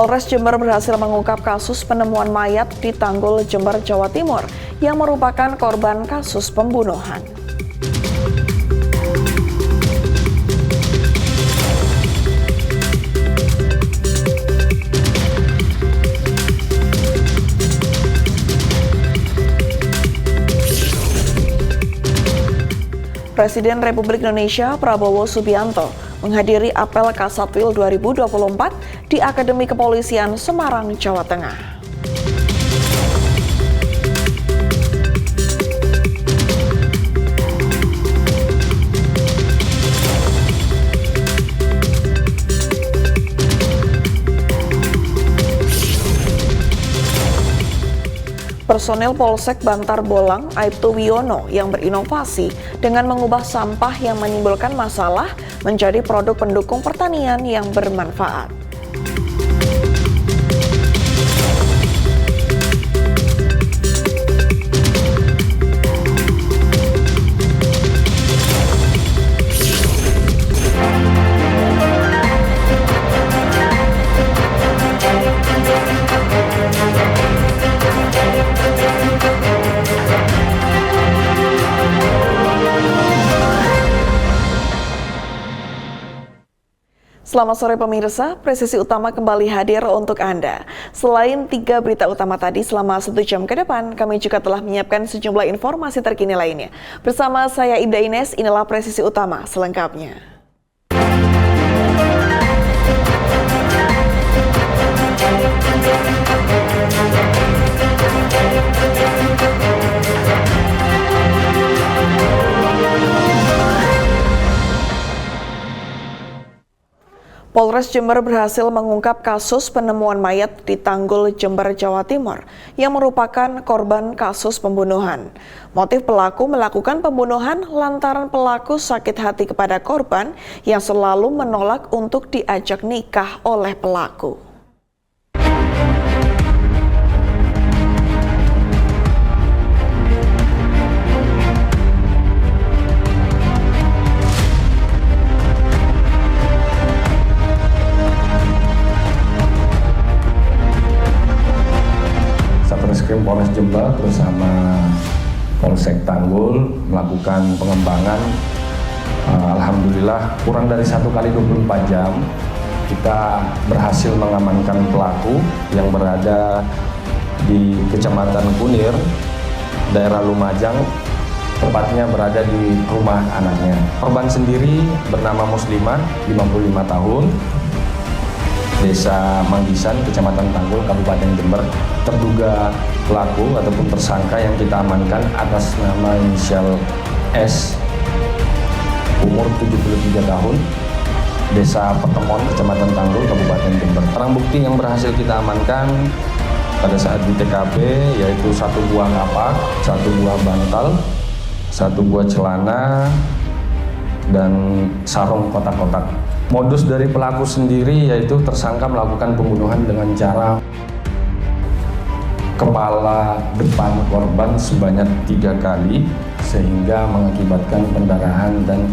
Polres Jember berhasil mengungkap kasus penemuan mayat di Tanggul, Jember, Jawa Timur yang merupakan korban kasus pembunuhan. Presiden Republik Indonesia Prabowo Subianto menghadiri apel Kasatwil 2024 di Akademi Kepolisian Semarang, Jawa Tengah. Personel Polsek Bantar Bolang, Aibtu Wiono, yang berinovasi dengan mengubah sampah yang menimbulkan masalah menjadi produk pendukung pertanian yang bermanfaat. Selamat sore pemirsa, Presisi Utama kembali hadir untuk Anda. Selain 3 berita utama tadi, selama 1 jam ke depan, kami juga telah menyiapkan sejumlah informasi terkini lainnya. Bersama saya Ida Ines, inilah Presisi Utama selengkapnya. Polres Jember berhasil mengungkap kasus penemuan mayat di Tanggul, Jember, Jawa Timur yang merupakan korban kasus pembunuhan. Motif pelaku melakukan pembunuhan lantaran pelaku sakit hati kepada korban yang selalu menolak untuk diajak nikah oleh pelaku. Polres Jember bersama Polsek Tanggul melakukan pengembangan. Alhamdulillah kurang dari 1 kali 24 jam kita berhasil mengamankan pelaku yang berada di Kecamatan Kunir, daerah Lumajang, tepatnya berada di rumah anaknya. Korban sendiri bernama Muslimah, 55 tahun, Desa Manggisan, Kecamatan Tanggul, Kabupaten Jember. Terduga pelaku ataupun tersangka yang kita amankan atas nama inisial S, umur 73 tahun, Desa Petemon, Kecamatan Tanggul, Kabupaten Jember. Barang bukti yang berhasil kita amankan pada saat di TKP yaitu 1 buah kapak, 1 buah bantal, 1 buah celana, dan sarung kotak-kotak. Modus dari pelaku sendiri yaitu tersangka melakukan pembunuhan dengan cara kepala depan korban sebanyak 3 kali sehingga mengakibatkan pendarahan dan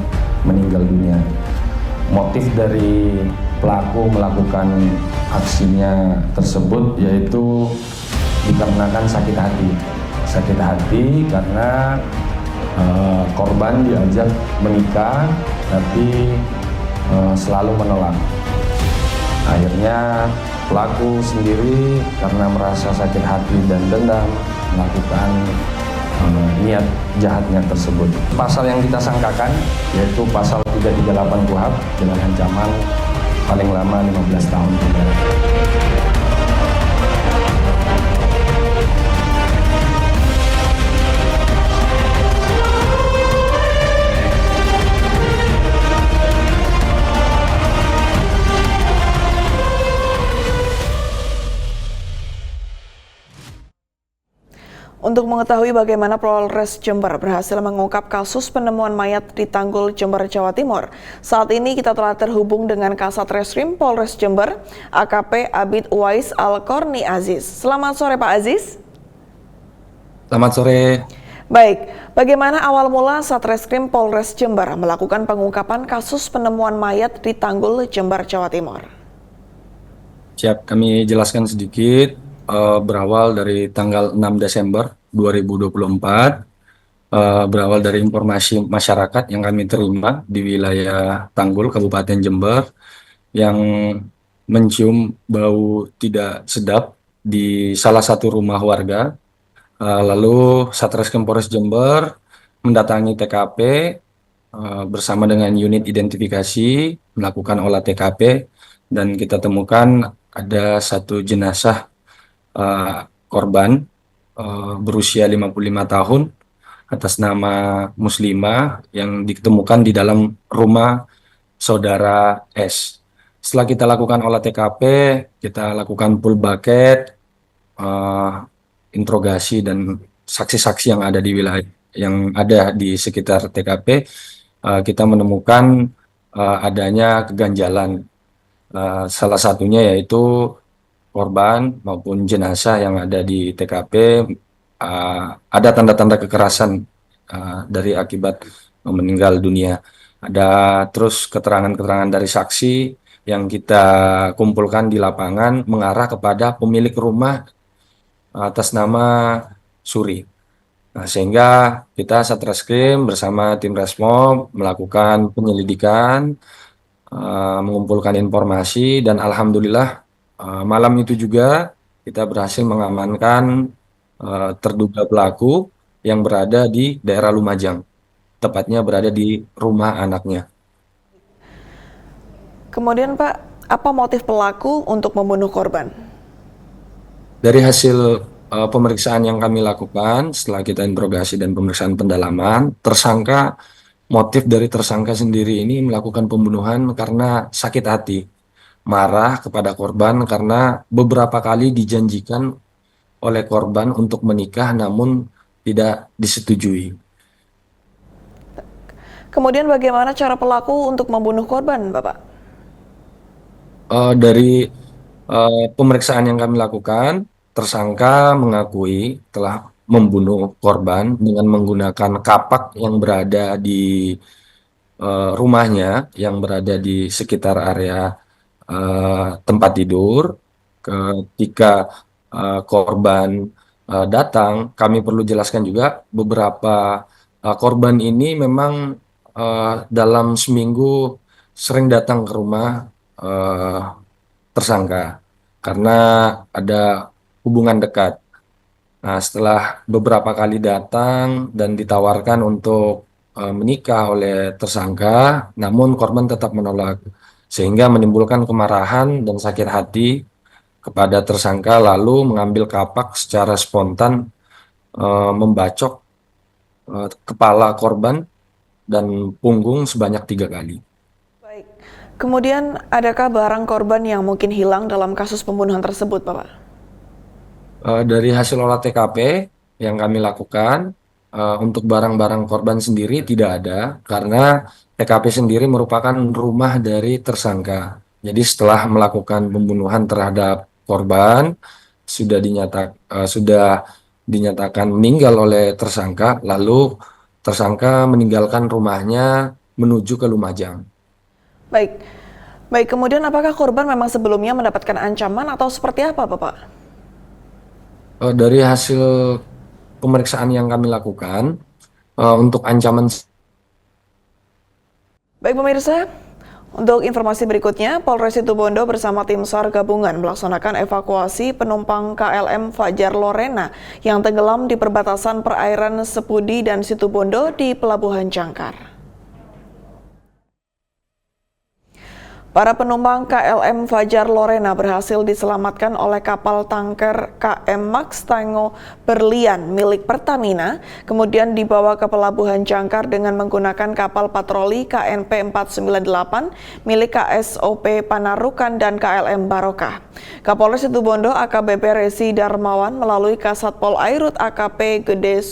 meninggal dunia. Motif dari pelaku melakukan aksinya tersebut yaitu dikarenakan sakit hati. Sakit hati karena korban diajak menikah tapi selalu menolak. Akhirnya pelaku sendiri karena merasa sakit hati dan dendam melakukan niat jahatnya tersebut. Pasal yang kita sangkakan yaitu pasal 338 KUHP dengan ancaman paling lama 15 tahun penjara. Untuk mengetahui bagaimana Polres Jember berhasil mengungkap kasus penemuan mayat di Tanggul, Jember, Jawa Timur, saat ini kita telah terhubung dengan Kasat Reskrim Polres Jember, AKP Abid Uwais Al-Korni Aziz. Selamat sore Pak Aziz. Selamat sore. Baik, bagaimana awal mula Satreskrim Polres Jember melakukan pengungkapan kasus penemuan mayat di Tanggul, Jember, Jawa Timur? Siap, kami jelaskan sedikit. Berawal dari tanggal 6 Desember 2024, berawal dari informasi masyarakat yang kami terima di wilayah Tanggul, Kabupaten Jember, yang mencium bau tidak sedap di salah satu rumah warga. Lalu Satreskrim Polres Jember mendatangi TKP bersama dengan unit identifikasi, melakukan olah TKP, dan kita temukan ada satu jenazah korban berusia 55 tahun atas nama Muslimah yang ditemukan di dalam rumah saudara S. Setelah kita lakukan olah TKP, kita lakukan full bucket, eh, interogasi dan saksi-saksi yang ada di wilayah yang ada di sekitar TKP, kita menemukan adanya keganjalan. Salah satunya yaitu korban maupun jenazah yang ada di TKP ada tanda-tanda kekerasan dari akibat meninggal dunia. Ada terus keterangan-keterangan dari saksi yang kita kumpulkan di lapangan mengarah kepada pemilik rumah atas nama Suri. Nah, sehingga kita Satreskrim bersama tim Resmob melakukan penyelidikan, mengumpulkan informasi, dan alhamdulillah malam itu juga kita berhasil mengamankan terduga pelaku yang berada di daerah Lumajang, tepatnya berada di rumah anaknya. Kemudian Pak, apa motif pelaku untuk membunuh korban? Dari hasil pemeriksaan yang kami lakukan setelah kita interogasi dan pemeriksaan pendalaman, motif dari tersangka sendiri ini melakukan pembunuhan karena sakit hati, marah kepada korban karena beberapa kali dijanjikan oleh korban untuk menikah namun tidak disetujui. Kemudian bagaimana cara pelaku untuk membunuh korban, Bapak? Dari pemeriksaan yang kami lakukan, tersangka mengakui telah membunuh korban dengan menggunakan kapak yang berada di rumahnya, yang berada di sekitar area tempat tidur. Ketika korban datang, kami perlu jelaskan juga beberapa korban ini memang dalam seminggu sering datang ke rumah tersangka karena ada hubungan dekat. Nah, setelah beberapa kali datang dan ditawarkan untuk menikah oleh tersangka, namun korban tetap menolak, sehingga menimbulkan kemarahan dan sakit hati kepada tersangka, lalu mengambil kapak secara spontan, membacok kepala korban dan punggung sebanyak 3 kali. Baik. Kemudian adakah barang korban yang mungkin hilang dalam kasus pembunuhan tersebut, Bapak? Dari hasil olah TKP yang kami lakukan, untuk barang-barang korban sendiri tidak ada karena TKP sendiri merupakan rumah dari tersangka. Jadi setelah melakukan pembunuhan terhadap korban sudah dinyatakan meninggal oleh tersangka, lalu tersangka meninggalkan rumahnya menuju ke Lumajang. Baik. Baik, kemudian apakah korban memang sebelumnya mendapatkan ancaman atau seperti apa, Bapak? Dari hasil pemeriksaan yang kami lakukan, untuk ancaman. Baik pemirsa, untuk informasi berikutnya, Polres Situbondo bersama tim SAR gabungan melaksanakan evakuasi penumpang KLM Fajar Lorena yang tenggelam di perbatasan perairan Sepudi dan Situbondo di Pelabuhan Jangkar. Para penumpang KLM Fajar Lorena berhasil diselamatkan oleh kapal tanker KM Max Tango Berlian milik Pertamina, kemudian dibawa ke Pelabuhan Jangkar dengan menggunakan kapal patroli KNP 498 milik KSOP Panarukan dan KLM Barokah. Kapolres Situbondo AKBP Resi Darmawan melalui Kasatpol Airut AKP Gede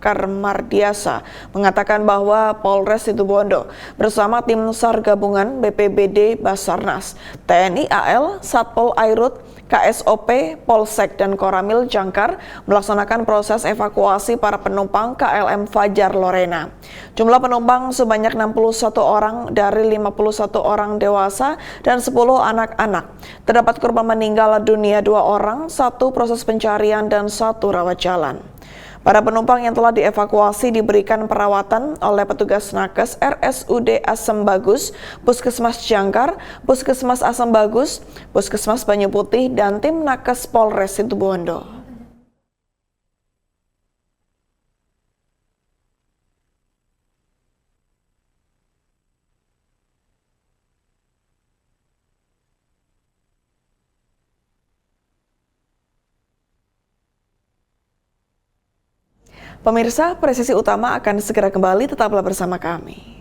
Karmardiasa mengatakan bahwa Polres Situbondo bersama tim SAR gabungan BPBD Basarnas, TNI AL, Satpol Airut, KSOP, Polsek, dan Koramil Jangkar melaksanakan proses evakuasi para penumpang KLM Fajar Lorena. Jumlah penumpang sebanyak 61 orang dari 51 orang dewasa dan 10 anak-anak. Terdapat korban meninggal dunia 2 orang, 1 proses pencarian dan 1 rawat jalan. Para penumpang yang telah dievakuasi diberikan perawatan oleh petugas nakes RSUD Asem Bagus, Puskesmas Jangkar, Puskesmas Asem Bagus, Puskesmas Banyu Putih, dan tim nakes Polres Situbondo. Pemirsa, Presisi Utama akan segera kembali, tetaplah bersama kami.